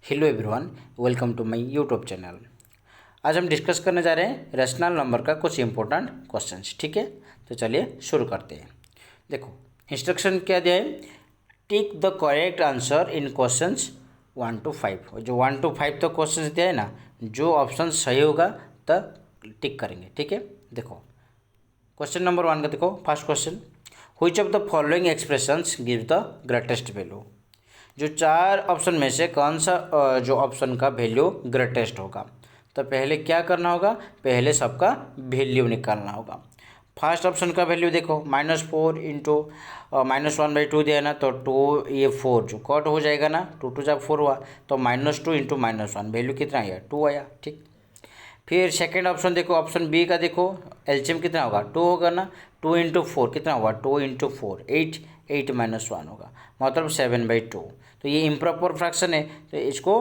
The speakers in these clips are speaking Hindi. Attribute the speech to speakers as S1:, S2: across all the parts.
S1: Hello everyone, welcome to my YouTube channel. आज हम डिस्कस करने जा रहे हैं रैशनल नंबर का कुछ इंपॉर्टेंट क्वेश्चंस। ठीक है, तो चलिए शुरू करते हैं। देखो, इंस्ट्रक्शन क्या दिया है, tick the correct answer in questions 1 to 5। जो 1 to 5 तो क्वेश्चन दिया है ना, जो ऑप्शन सही होगा तब टिक करेंगे। ठीक है, देखो क्वेश्चन नंबर 1 का देखो, first question, which of the following expressions give the greatest value. जो चार ऑप्शन में से कौन सा जो ऑप्शन का वैल्यू ग्रेटेस्ट होगा, तो पहले क्या करना होगा, पहले सबका वैल्यू निकालना होगा। फर्स्ट ऑप्शन का वैल्यू देखो, -4 इंटू -1/2 दिया है ना, तो 2 ये 4 जो कट हो जाएगा ना, 2 2 जब 4 हुआ तो -2 इंटू -1 वैल्यू कितना आया, 2 आया। ठीक, फिर सेकेंड ऑप्शन देखो, ऑप्शन बी का देखो, एलसीएम कितना होगा, 2 होगा ना, 2 इंटू 4 कितना होगा, 2 इंटू 4 8, 8 -1 होगा, मतलब 7/2। तो ये इम्प्रॉपर फ्रैक्शन है, तो इसको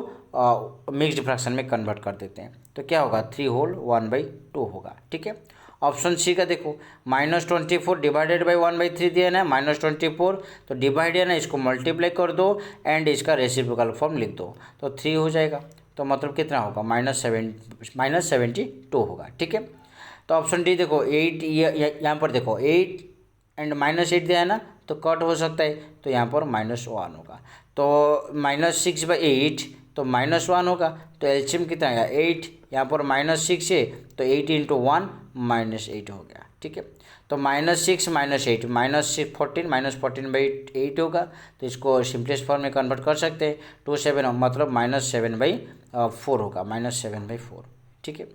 S1: मिक्स्ड फ्रैक्शन में कन्वर्ट कर देते हैं, तो क्या होगा, 3 होल 1/2 होगा। ठीक है, ऑप्शन सी का देखो, -24 डिवाइडेड बाई 1/3 दिया है ना, -24 तो डिवाइड है ना, इसको मल्टीप्लाई कर दो एंड इसका रेसिप्रोकल फॉर्म लिख दो, तो 3 हो जाएगा। तो मतलब कितना होगा, -72 होगा। ठीक है, तो ऑप्शन डी देखो, 8 यहाँ पर देखो 8 एंड -8 दिया है ना, तो कट हो सकता है, तो यहाँ पर -1 होगा। तो -6/8 तो -1 होगा, तो एलसीएम कितना आएगा, 8, यहाँ पर -6 है, तो 8 इंटू 1 -8 हो गया। ठीक है, तो -6 -8 -14 होगा, तो इसको सिंपलेस्ट फॉर्म में कन्वर्ट कर सकते हैं, 2 7 मतलब -7/4 होगा, -7/4। ठीक है,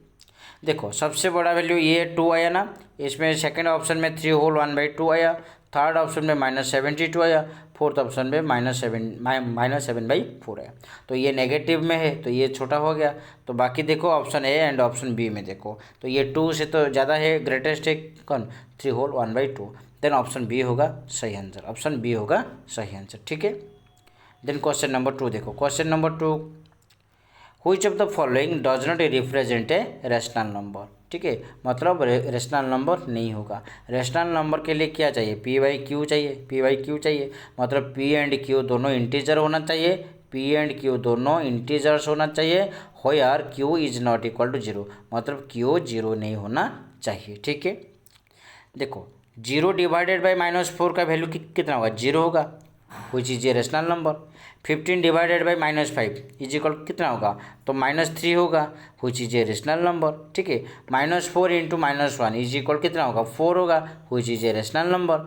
S1: देखो सबसे बड़ा वैल्यू ये 2 आया ना, इसमें सेकंड ऑप्शन में 3 होल 1/2 आया, थर्ड ऑप्शन में -72 आया, फोर्थ ऑप्शन में -7/4 आया। तो ये नेगेटिव में है, तो ये छोटा हो गया। तो बाकी देखो option A and option B में देखो, तो ये 2 से तो ज़्यादा है, ग्रेटेस्ट है कौन, 3 होल 1/2। देन ऑप्शन बी होगा सही आंसर, ऑप्शन बी होगा सही आंसर। ठीक है, देन क्वेश्चन नंबर 2 देखो, question number 2, which of the following does not represent a rational number. ठीक है, मतलब रैशनल नंबर नहीं होगा। रैशनल नंबर के लिए क्या चाहिए, p/q चाहिए, p/q चाहिए, मतलब p एंड q दोनों इंटीजर होना चाहिए, p एंड q दोनों इंटीजर्स होना चाहिए, हो यार q is not equal to 0, मतलब q 0 नहीं होना चाहिए। ठीक है, देखो 0 डिवाइडेड बाई -4 का वैल्यू कितना होगा, 0 होगा, which is a rational number. 15 divided by -5 is equal कितना होगा, तो -3 होगा, which is a rational number. ठीक है, -4 इंटू -1 इज इक्वल कितना होगा, 4 होगा, which is a rational number.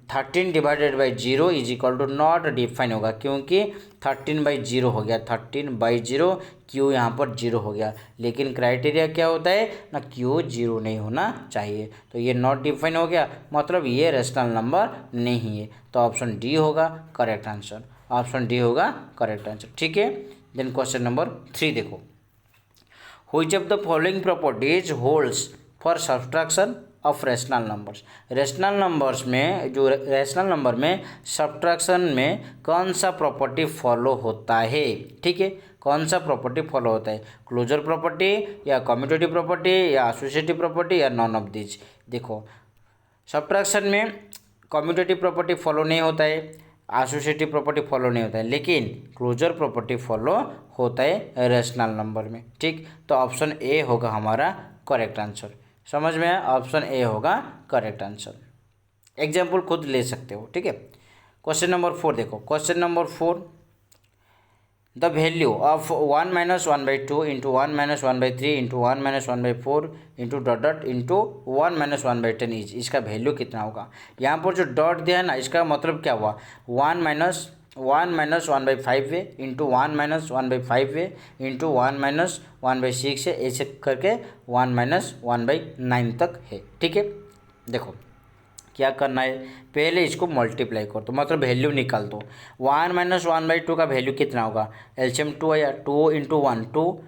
S1: 13 divided by 0 is equal to not define होगा, क्योंकि 13/0 हो गया, 13/0, क्यू यहाँ पर 0 हो गया, लेकिन क्राइटेरिया क्या होता है ना, क्यू 0 नहीं होना चाहिए, तो ये नॉट डिफाइन हो गया, मतलब ये रेशनल नंबर नहीं है, तो ऑप्शन डी होगा करेक्ट आंसर, ऑप्शन डी होगा करेक्ट आंसर। ठीक है, देन क्वेश्चन नंबर 3 देखो, which of the following properties holds for subtraction of rational numbers. Rational numbers में, जो रैशनल नंबर में सब्ट्रैक्शन में कौन सा प्रॉपर्टी फॉलो होता है। ठीक है, कौन सा प्रॉपर्टी फॉलो होता है, क्लोजर प्रॉपर्टी या कम्यूटेटिव प्रॉपर्टी या एसोसिएटिव प्रॉपर्टी या नॉन ऑफ दिस। देखो सब्ट्रैक्शन में कम्यूटेटिव प्रॉपर्टी फॉलो नहीं होता है, एसोसिएटिव प्रॉपर्टी फॉलो नहीं होता है, लेकिन क्लोजर प्रॉपर्टी फॉलो होता है रैशनल नंबर में। ठीक, तो ऑप्शन ए होगा हमारा करेक्ट आंसर, समझ में आया, ऑप्शन ए होगा करेक्ट आंसर। एग्जाम्पल खुद ले सकते हो। ठीक है, क्वेश्चन नंबर 4 देखो, question number 4, the value of 1 - 1/2 into 1 - 1/3 into 1 - 1/4 into dot dot into 1 - 1/10 is, इसका वैल्यू कितना होगा। यहाँ पर जो डॉट दिया है ना, इसका मतलब क्या हुआ, 1 - 1/5 है इंटू 1 - 1/5 है इंटू 1 - 1/6 है, ऐसे करके 1 - 1/9 तक है। ठीक है, देखो क्या करना है, पहले इसको मल्टीप्लाई कर दो, मतलब वैल्यू निकाल दो। 1 - 1/2 का वैल्यू कितना होगा, एलसीएम 2 आया, 2 इंटू 1 2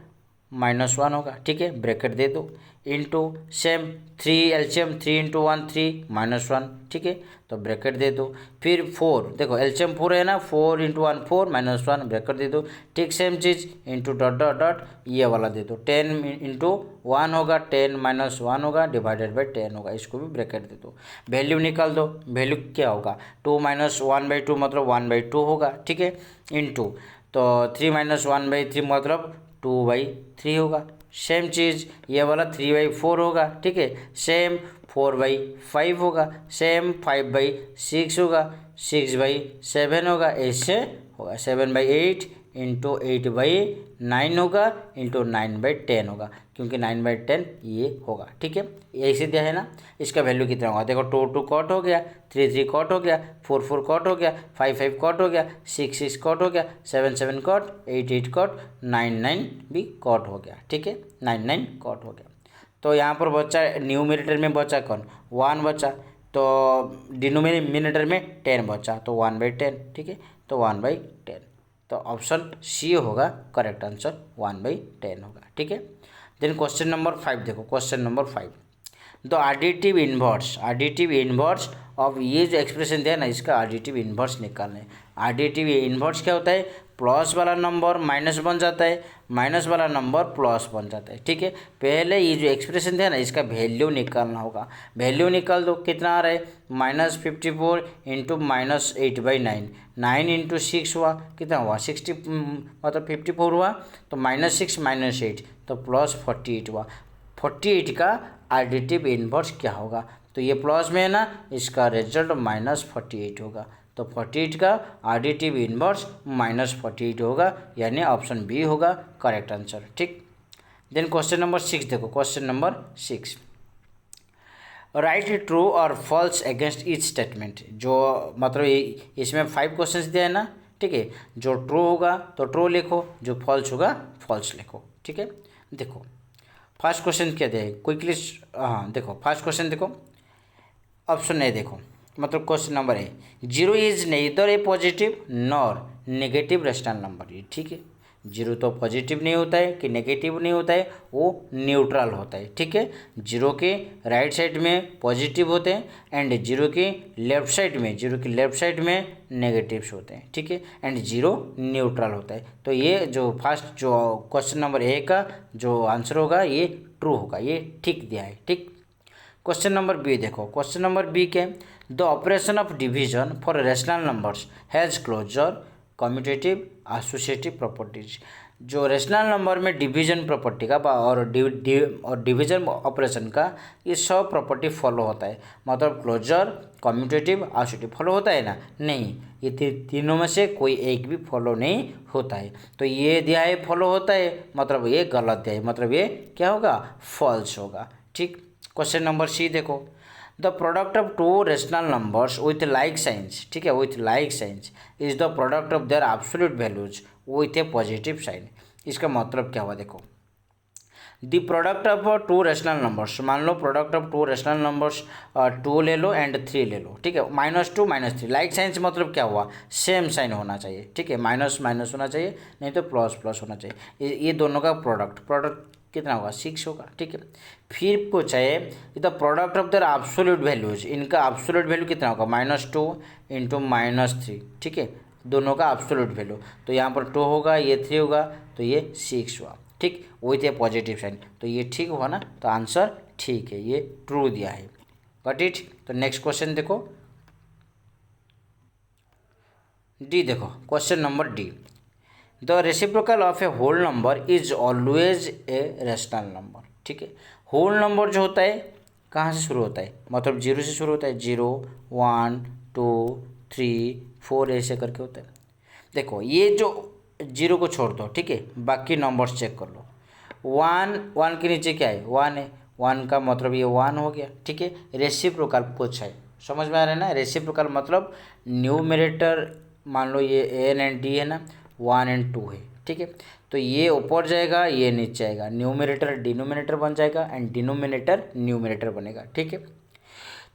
S1: -1 होगा। ठीक है, ब्रैकेट दे दो, इंटू सेम 3 एलसीएम 3 इंटू 1 3 -1। ठीक है, तो ब्रैकेट दे दो, फिर 4 देखो एलसीएम 4 है ना, 4 इंटू 1 4 -1 ब्रैकेट दे दो, ठीक सेम चीज़ इंटू डॉट डॉट डॉट ये वाला दे दो, 10 इंटू 1 होगा, 10 - 1 होगा, डिवाइडेड बाई 10 होगा, इसको भी ब्रैकेट दे दो, वैल्यू निकाल दो, वैल्यू क्या होगा, 2 - 1/2 मतलब 1/2 होगा। ठीक है, इंटू तो 3 - 1/3 मतलब 2/3 होगा। सेम चीज़ ये वाला 3/4 होगा, ठीक है। सेम 4/5 होगा, सेम 5/6 होगा, 6/7 होगा, ऐसे होगा। 7/8 इंटू 8/9 होगा इंटू 9/10 होगा, क्योंकि 9/10 ये होगा, ठीक है। ऐसे दिया है ना। इसका वैल्यू कितना होगा देखो, 2 कॉट हो गया, 3 कॉट हो गया, 4 कॉट हो गया, 5 कॉट हो गया, 6 कॉट हो गया, 7 कॉट, 8 कॉट, 9 भी कॉट हो गया, ठीक है। 9 कॉट हो गया। तो यहाँ पर बचा न्यूमरेटर में बचा कौन, 1 बचा, तो डिनोमिनेटर में 10 बचा, तो 1/10, ठीक है। तो 1/10, तो ऑप्शन सी होगा करेक्ट आंसर, 1/10 होगा, ठीक है। देन क्वेश्चन नंबर 5 देखो, question number 5, the additive inverse of ये जो एक्सप्रेशन दिया ना, इसका एडिटिव इन्वर्स निकालना है। एडिटिव इन्वर्स क्या होता है, प्लस वाला नंबर माइनस बन जाता है, माइनस वाला नंबर प्लस बन जाता है, ठीक है। पहले ये जो एक्सप्रेशन दिया ना, इसका वैल्यू निकालना होगा। वैल्यू निकाल दो, कितना आ रहा है, -54 इंटू -8/9, 9 इंटू 6 हुआ, कितना हुआ 60, मतलब 54 हुआ, तो -6 -8 तो +48 हुआ। 48 का एडिटिव इन्वर्स क्या होगा, तो ये प्लस में है ना, इसका रिजल्ट -48 होगा। तो 48 का एडिटिव इन्वर्स -48 होगा, यानी ऑप्शन बी होगा करेक्ट आंसर, ठीक। देन क्वेश्चन नंबर 6 देखो, क्वेश्चन नंबर 6, राइट ट्रू और फॉल्स अगेंस्ट ईच स्टेटमेंट। जो मतलब इसमें 5 क्वेश्चंस दिया है ना, ठीक है। जो ट्रू होगा तो ट्रू लिखो, जो फॉल्स होगा फॉल्स लिखो, ठीक है। देखो फर्स्ट क्वेश्चन क्या दिया है, क्विकली, हाँ देखो फर्स्ट क्वेश्चन देखो, ऑप्शन ए देखो, मतलब question number A, 0 is nether A positive nor negative rational number, ये ठीक है। 0 तो पॉजिटिव नहीं होता है कि नेगेटिव नहीं होता है, वो न्यूट्रल होता है, ठीक है। 0 के राइट साइड में पॉजिटिव होते हैं एंड 0 के लेफ्ट साइड में नेगेटिव्स होते हैं, ठीक है। एंड 0 न्यूट्रल होता है। तो ये जो फर्स्ट जो क्वेश्चन नंबर ए का जो आंसर होगा ये ट्रू होगा, ये ठीक दिया है, ठीक। क्वेश्चन नंबर बी देखो, क्वेश्चन नंबर बी के, the operation of division for rational numbers has closure commutative associative properties. जो रेशनल नंबर में डिवीजन प्रॉपर्टी का और डिवीजन ऑपरेशन का ये सब प्रॉपर्टी फॉलो होता है, मतलब क्लोजर कम्यूटेटिव एसोसिएटिव फॉलो होता है ना, नहीं, ये तीनों में से कोई एक भी फॉलो नहीं होता है। तो ये दिया है फॉलो होता है, मतलब ये गलत दिया है, मतलब ये क्या होगा, फॉल्स होगा, ठीक। क्वेश्चन नंबर सी देखो, the product of 2 rational numbers with like signs, ठीक है, with like signs is the product of their absolute values with a positive sign. इसका मतलब क्या हुआ देखो, the product of 2 rational numbers, मान लो प्रोडक्ट ऑफ 2 रेशनल नंबर्स 2 ले लो एंड 3 ले लो, ठीक है, -2 -3, लाइक साइंस मतलब क्या हुआ, सेम साइन होना चाहिए, ठीक है, माइनस माइनस होना चाहिए, नहीं तो प्लस प्लस होना चाहिए। ये दोनों का प्रोडक्ट कितना होगा, 6 होगा, ठीक है। फिर पूछा है the product of their absolute values, इनका एब्सोल्यूट वैल्यू कितना होगा, -2 इंटू -3, ठीक है, दोनों का एब्सोल्यूट वैल्यू। तो यहाँ पर 2 होगा, ये 3 होगा, तो ये 6 हुआ, ठीक, विथ ए पॉजिटिव साइन, तो ये ठीक हुआ ना, तो आंसर ठीक है, ये ट्रू दिया है, गॉट इट। तो नेक्स्ट क्वेश्चन देखो, डी देखो, question number D, the reciprocal of a whole number is always a rational number, ठीक है। होल नंबर जो होता है कहाँ से शुरू होता है, मतलब 0 से शुरू होता है, 0 1 2 3 4 ऐसे करके होता है। देखो ये जो 0 को छोड़ दो, ठीक है, बाकी नंबर्स चेक कर लो। 1 के नीचे क्या है, 1 है, 1 का मतलब ये 1 हो गया, ठीक है। रेसिप्रोकल पूछा है, समझ में आ रहा है ना, रेसिप्रोकल मतलब न्यूमरेटर, मान लो ये एन एंड डी है ना, 1 एंड 2 है, ठीक है। तो ये ऊपर जाएगा, ये नीचे आएगा, न्यूमरेटर डिनोमिनेटर बन जाएगा एंड डिनोमिनेटर न्यूमरेटर बनेगा, ठीक है।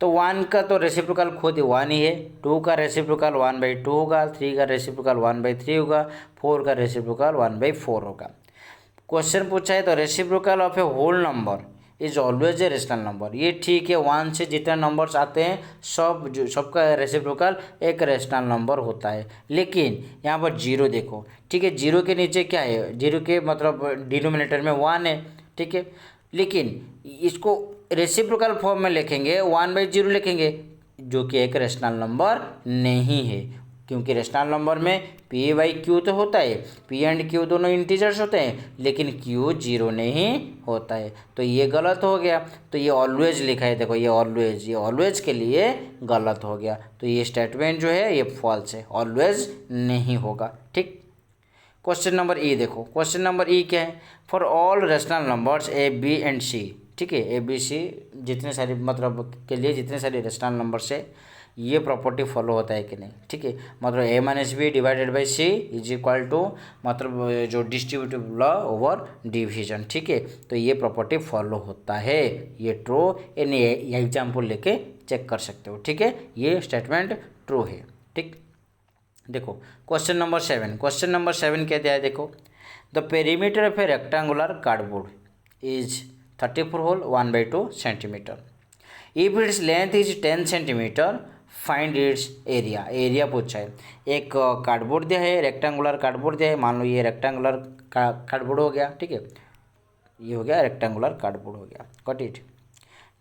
S1: तो 1 का तो रेसिप्रोकल खुद 1 ही है, 2 का रेसिप्रोकल 1/2 होगा, 3 का रेसिप्रोकल 1/3 होगा, 4 का रेसिप्रोकल 1/4 होगा। क्वेश्चन पूछा है तो reciprocal of a whole number is always a rational number, ये ठीक है, 1 से जितने नंबर्स आते हैं सबका रेसिप्रोकल एक रेशनल नंबर होता है। लेकिन यहाँ पर 0 देखो, ठीक है, 0 के नीचे क्या है, 0 के मतलब डिनोमिनेटर में 1 है, ठीक है। लेकिन इसको रेसिप्रोकल फॉर्म में लिखेंगे 1/0 लिखेंगे, जो कि एक रेशनल नंबर नहीं है, क्योंकि रेशनल नंबर में पी बाई क्यू तो होता है, पी एंड क्यू दोनों इंटीजर्स होते हैं, लेकिन क्यू जीरो नहीं होता है, तो ये गलत हो गया। तो ये ऑलवेज लिखा है, देखो ये ऑलवेज के लिए गलत हो गया, तो ये स्टेटमेंट जो है ये फॉल्स है, ऑलवेज नहीं होगा। ठीक। क्वेश्चन नंबर ई देखो, क्वेश्चन नंबर ई क्या है, for all rational numbers A B and C. ठीक है, ए बी सी जितने सारे मतलब के लिए जितने सारे रेशनल नंबर्स है ये प्रॉपर्टी फॉलो होता है कि नहीं। ठीक है, मतलब A minus B divided by C is equal to मतलब जो डिस्ट्रीब्यूटिव लॉ ओवर डिवीजन। ठीक है, तो ये प्रॉपर्टी फॉलो होता है, ये ट्रू यानी ये एग्जाम्पल लेके चेक कर सकते हो। ठीक है, ये स्टेटमेंट ट्रू है। ठीक, देखो क्वेश्चन नंबर 7, क्वेश्चन नंबर 7 क्या दिया है देखो, the perimeter of a rectangular cardboard is 34 whole 1/2 centimetre. If its length is 10 centimetre find its area. Area पूछा है, एक कार्डबोर्ड दिया है, रेक्टेंगुलर कार्डबोर्ड दिया है, मान लो ये रेक्टेंगुलर कार्डबोर्ड हो गया। ठीक है, ये हो गया रेक्टेंगुलर कार्डबोर्ड हो गया, गॉट इट।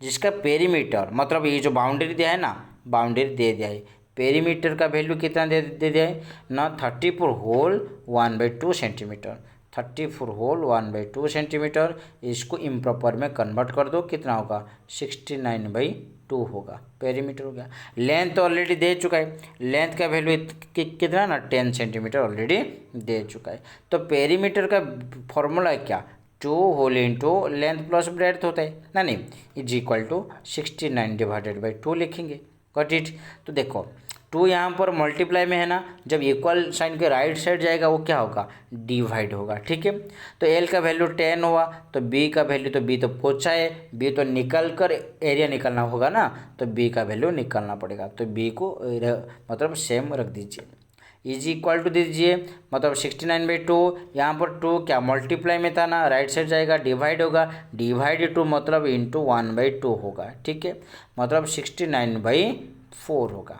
S1: जिसका पेरीमीटर मतलब ये जो बाउंड्री दिया है ना, बाउंड्री दे दिया है, पेरीमीटर का वैल्यू कितना दे दिया है ना, 34 होल 1/2 सेंटीमीटर, 34 होल 1/2 सेंटीमीटर। इसको इम्प्रॉपर में कन्वर्ट कर दो, कितना होगा 69/2 होगा, पेरीमीटर हो गया। लेंथ तो ऑलरेडी दे चुका है, लेंथ का वैल्यू कितना ना 10 सेंटीमीटर ऑलरेडी दे चुका है। तो पेरीमीटर का फॉर्मूला क्या, 2 whole into length plus breadth होता है ना, नहीं is equal to 69 divided by 2 लिखेंगे, गॉट इट। तो देखो 2 यहाँ पर मल्टीप्लाई में है ना, जब इक्वल साइन के राइट साइड जाएगा वो क्या होगा, डिवाइड होगा। ठीक है, तो एल का वैल्यू 10 हुआ, तो बी का वैल्यू, तो बी तो पूछा है, बी तो निकल कर एरिया निकलना होगा ना, तो बी का वैल्यू निकलना पड़ेगा, तो बी को मतलब सेम रख दीजिए, इज इक्वल टू दीजिए, मतलब 69/2, यहाँ पर 2 क्या मल्टीप्लाई में था ना, राइट साइड जाएगा डिवाइड होगा, डिवाइड टू मतलब इंटू 1/2 होगा। ठीक है, मतलब 69/4 होगा।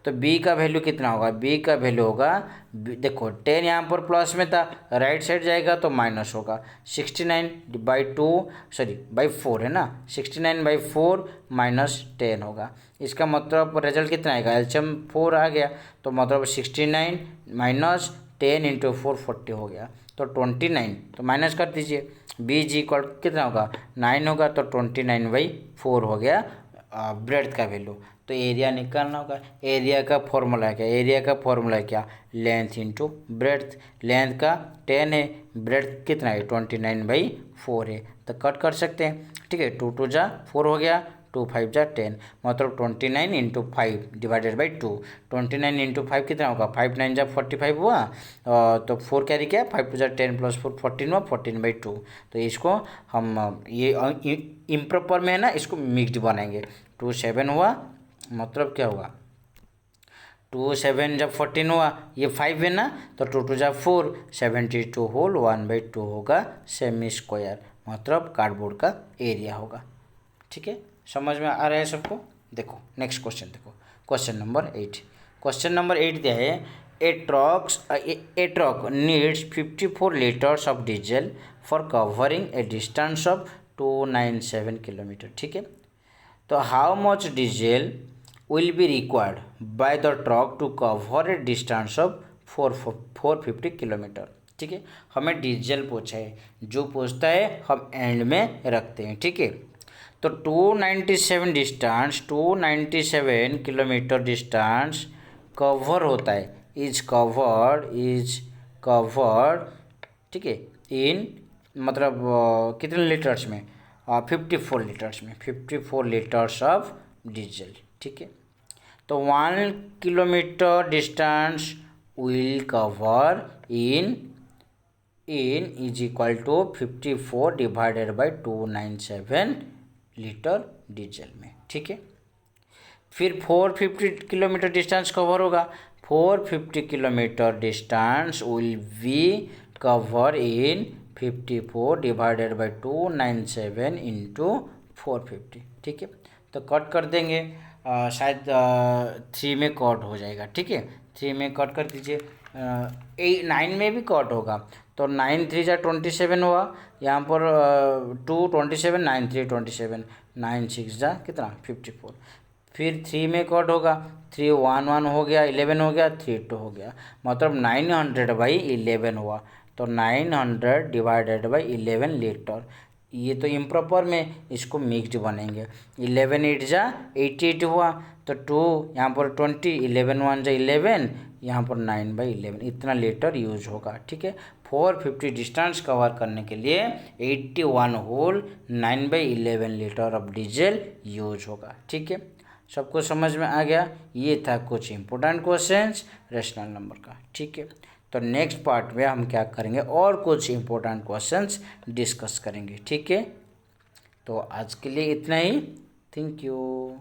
S1: तो b का वैल्यू कितना होगा, b का वैल्यू होगा, देखो 10 यहाँ पर प्लस में था, राइट साइड जाएगा तो माइनस होगा, 69/4 है ना, 69/4 माइनस 10 होगा। इसका मतलब रिजल्ट कितना आएगा, एलसीएम 4 आ गया, तो मतलब 69 माइनस 10 इंटू 4 40 हो गया, तो 29, तो माइनस कर दीजिए, बी जी इक्वल कितना होगा 9 होगा, तो 29/4 हो गया ब्रेड्थ का वैल्यू। तो एरिया निकालना होगा, एरिया का फॉर्मूला क्या, एरिया का फॉर्मूला क्या, लेंथ इंटू ब्रेड्थ, लेंथ का 10 है, ब्रेड्थ कितना है 29/4 है, तो कट कर सकते हैं। ठीक है, 2 2 जा 4 हो गया, 2 5 जा 10, मतलब 29 इंटू 5 डिवाइडेड बाई 2, 29 इंटू 5 कितना होगा, 5 9 जा 45 हुआ, तो 4 कैरी किया, 5 2 जा 10 प्लस 4 14 हुआ, 14/2। तो इसको हम ये इम्प्रॉपर में है ना, इसको मिक्स्ड बनाएंगे, 2 7 हुआ, मतलब क्या हुआ 2 7 जब 14 हुआ, ये 5 है ना, तो 2 2 जा 4, 72 होल 1/2 होगा सेमी स्क्वायर, मतलब कार्डबोर्ड का एरिया होगा। ठीक है, समझ में आ रहा है सबको। देखो नेक्स्ट क्वेश्चन देखो, क्वेश्चन नंबर 8, क्वेश्चन नंबर 8 दिया है, a truck needs 54 litres of diesel for covering a distance of 297 kilometre. ठीक है, तो how much diesel will be required by the truck to cover a distance of 450 kilometre. ठीक है, हमें डीजल पूछा है, जो पूछता है हम एंड में रखते हैं। ठीक है, तो 297 किलोमीटर डिस्टेंस कवर होता है, इज कवर्ड। ठीक है, इन मतलब कितने लीटर्स में, 54 लीटर्स में, 54 लीटर्स ऑफ डीजल। ठीक है, तो 1 kilometre distance will cover in is equal to 54 divided by 297 litre diesel में। ठीक है, फिर 450 किलोमीटर डिस्टेंस कवर होगा, 450 kilometre distance will be cover in 54 divided by 297 into 450। ठीक है, तो कट कर देंगे, शायद 3 में कट हो जाएगा। ठीक है, 3 में कट कर दीजिए, 9 में भी कट होगा, तो 9 3 जा 27 हुआ, यहाँ पर 2 27 9 3 27, 9 6 जा कितना 54, फिर 3 में कट होगा, 3 1 1 हो गया, 11 हो गया, 3 2 हो गया, मतलब 900/11 हुआ। तो 900 डिवाइडेड बाई 11 लीटर। ये तो इम्प्रॉपर में, इसको मिक्स्ड बनेंगे। 11 8 जा 88 हुआ, तो 2 यहाँ पर 20, 11 1 जा 11, यहाँ पर 9/11 इतना लीटर यूज होगा। ठीक है, 450 डिस्टेंस कवर करने के लिए 81 whole 9/11 litre of diesel use होगा। ठीक है, सबको समझ में आ गया। ये था कुछ इंपॉर्टेंट क्वेश्चंस रेशनल नंबर का। ठीक है, तो नेक्स्ट पार्ट में हम क्या करेंगे, और कुछ इंपॉर्टेंट क्वेश्चंस डिस्कस करेंगे। ठीक है, तो आज के लिए इतना ही। Thank you.